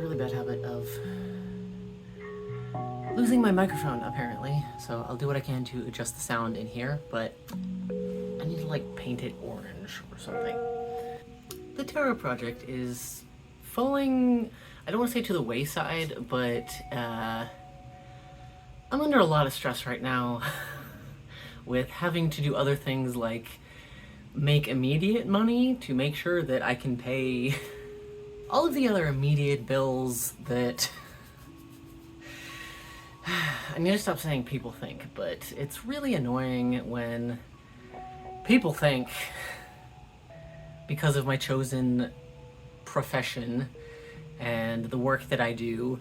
really bad habit of losing my microphone, apparently. So I'll do what I can to adjust the sound in here, but I need to like paint it orange or something. The tarot project is falling, I don't want to say to the wayside, but I'm under a lot of stress right now with having to do other things like make immediate money to make sure that I can pay all of the other immediate bills that I need to stop saying people think, but it's really annoying when people think, because of my chosen profession and the work that I do,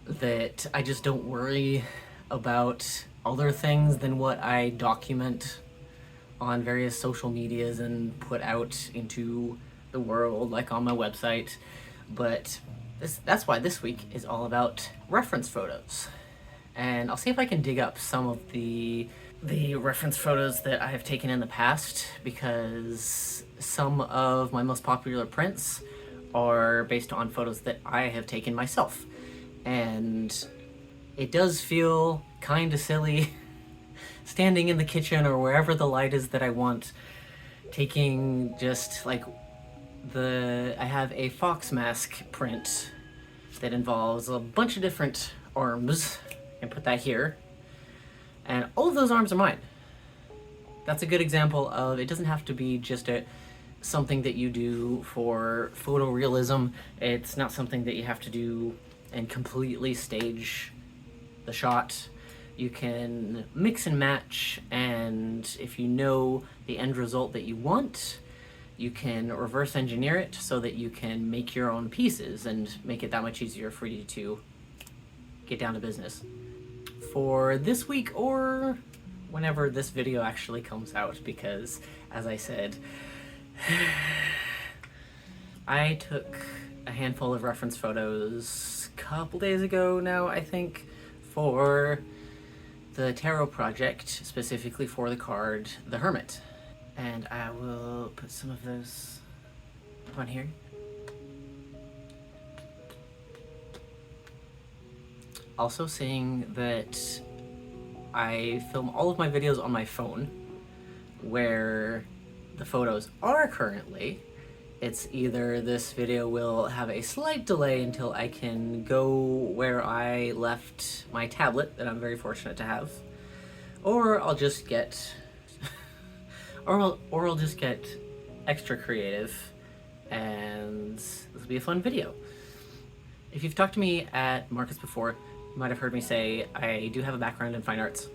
that I just don't worry about other things than what I document on various social medias and put out into the world, like on my website. But that's why this week is all about reference photos. And I'll see if I can dig up some of the reference photos that I have taken in the past, because some of my most popular prints are based on photos that I have taken myself. And it does feel kind of silly standing in the kitchen or wherever the light is that I want, taking just like I have a fox mask print that involves a bunch of different arms, and put that here, and all of those arms are mine. That's a good example of, it doesn't have to be just something that you do for photorealism. It's not something that you have to do and completely stage the shot. You can mix and match, and if you know the end result that you want, you can reverse engineer it so that you can make your own pieces and make it that much easier for you to get down to business. For this week, or whenever this video actually comes out, because as I said, I took a handful of reference photos a couple days ago now, I think, for the tarot project, specifically for the card The Hermit. And I will put some of those on here. Also, seeing that I film all of my videos on my phone, where the photos are currently, it's either this video will have a slight delay until I can go where I left my tablet, that I'm very fortunate to have, or I'll just get or I'll just get extra creative, and this will be a fun video. If you've talked to me at Marcus before, you might have heard me say I do have a background in fine arts,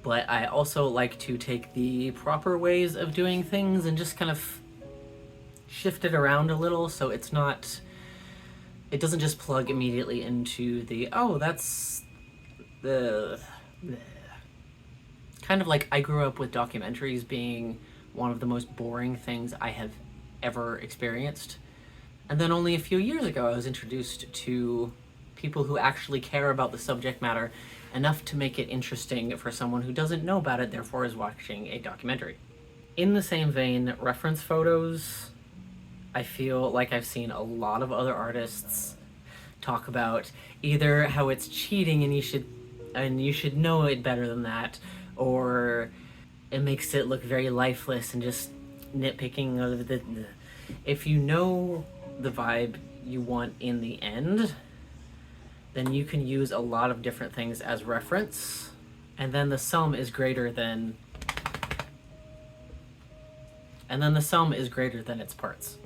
but I also like to take the proper ways of doing things and just kind of shift it around a little, so it doesn't just plug immediately into that's the kind of like, I grew up with documentaries being one of the most boring things I have ever experienced. And then only a few years ago I was introduced to people who actually care about the subject matter enough to make it interesting for someone who doesn't know about it, therefore is watching a documentary. In the same vein, reference photos, I feel like I've seen a lot of other artists talk about either how it's cheating and you should know it better than that, or it makes it look very lifeless and just nitpicking of the... If you know the vibe you want in the end, then you can use a lot of different things as reference, and then the sum is greater than its parts,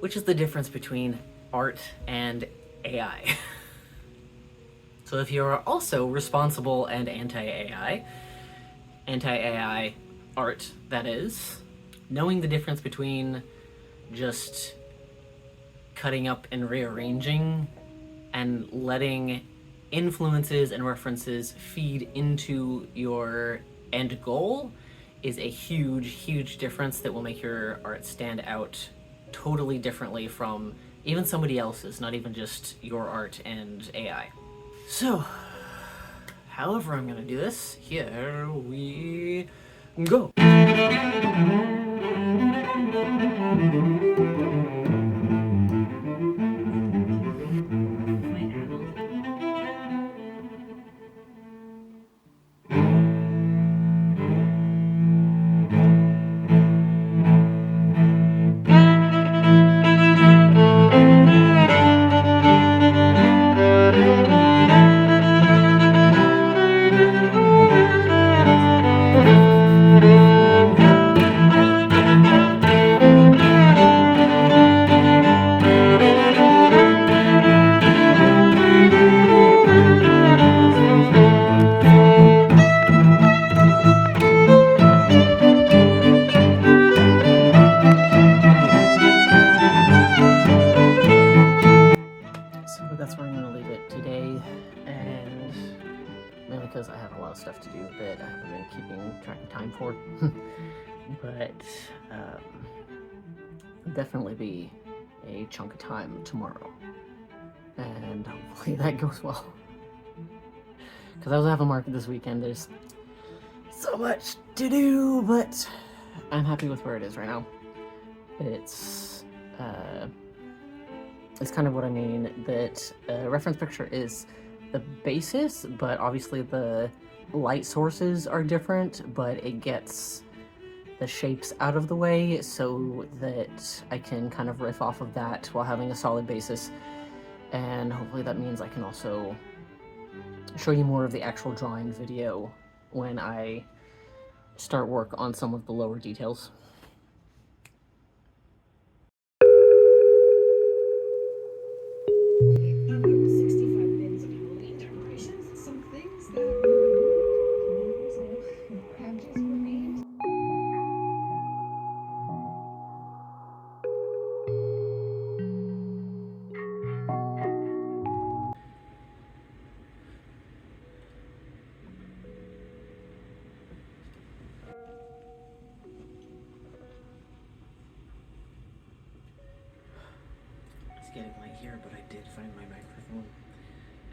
which is the difference between art and AI. So if you're also responsible and anti-AI art, that is, knowing the difference between just cutting up and rearranging and letting influences and references feed into your end goal is a huge, huge difference that will make your art stand out totally differently from even somebody else's, not even just your art and AI. So, however I'm gonna do this, here we go. stuff to do that I haven't been keeping track of time for. But definitely be a chunk of time tomorrow, and hopefully that goes well. Because I was at the market this weekend. There's so much to do, but I'm happy with where it is right now. It's kind of what I mean, that reference picture is the basis, but obviously the light sources are different, but it gets the shapes out of the way so that I can kind of riff off of that while having a solid basis. And hopefully that means I can also show you more of the actual drawing video when I start work on some of the lower details. Getting light here, but I did find my microphone,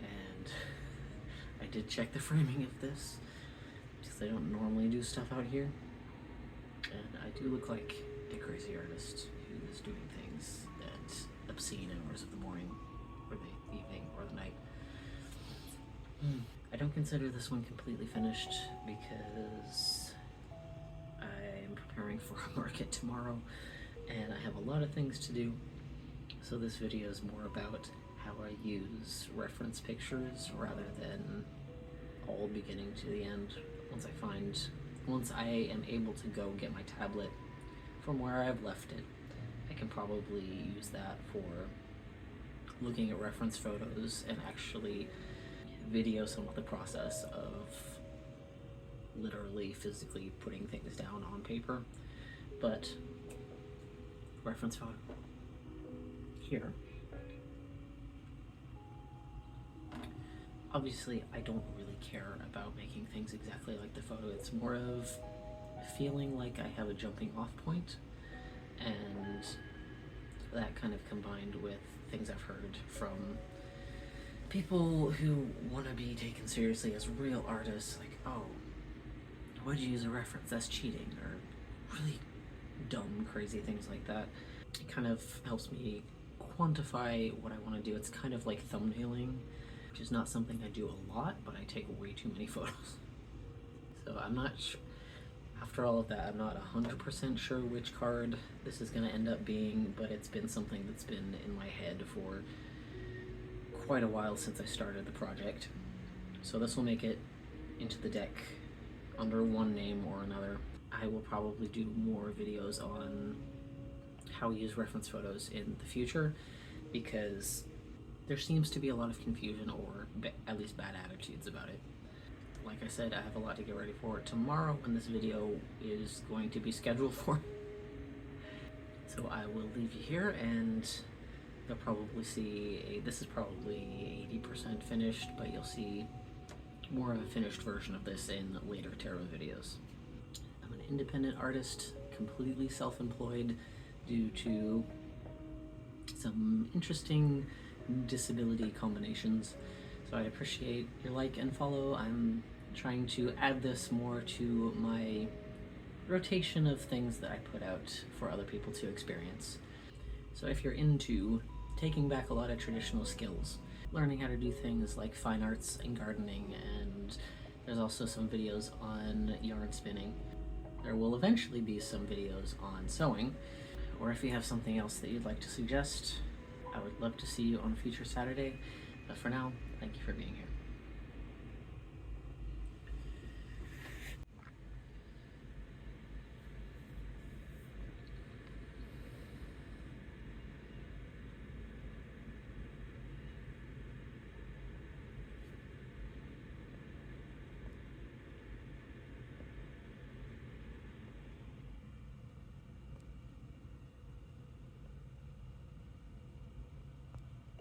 and I did check the framing of this because I don't normally do stuff out here, and I do look like a crazy artist who is doing things at obscene hours of the morning or the evening or the night. I don't consider this one completely finished because I'm preparing for a market tomorrow and I have a lot of things to do. So this video is more about how I use reference pictures rather than all beginning to the end. Once I am able to go get my tablet from where I've left it, I can probably use that for looking at reference photos and actually video some of the process of literally physically putting things down on paper. But reference photo here. Obviously, I don't really care about making things exactly like the photo. It's more of feeling like I have a jumping off point, and that kind of combined with things I've heard from people who want to be taken seriously as real artists, like, oh, why'd you use a reference? That's cheating, or really dumb, crazy things like that. It kind of helps me quantify what I want to do. It's kind of like thumbnailing, which is not something I do a lot, but I take way too many photos. So I'm not sure, after all of that, I'm not 100% sure which card this is going to end up being, but it's been something that's been in my head for quite a while since I started the project. So this will make it into the deck under one name or another. I will probably do more videos on how we use reference photos in the future, because there seems to be a lot of confusion, or at least bad attitudes about it. Like I said, I have a lot to get ready for tomorrow when this video is going to be scheduled for. So I will leave you here, and you'll probably see, this is probably 80% finished, but you'll see more of a finished version of this in later tarot videos. I'm an independent artist, completely self-employed, due to some interesting disability combinations. So I appreciate your like and follow. I'm trying to add this more to my rotation of things that I put out for other people to experience. So if you're into taking back a lot of traditional skills, learning how to do things like fine arts and gardening, and there's also some videos on yarn spinning. There will eventually be some videos on sewing, or if you have something else that you'd like to suggest, I would love to see you on a future Saturday. But for now, thank you for being here.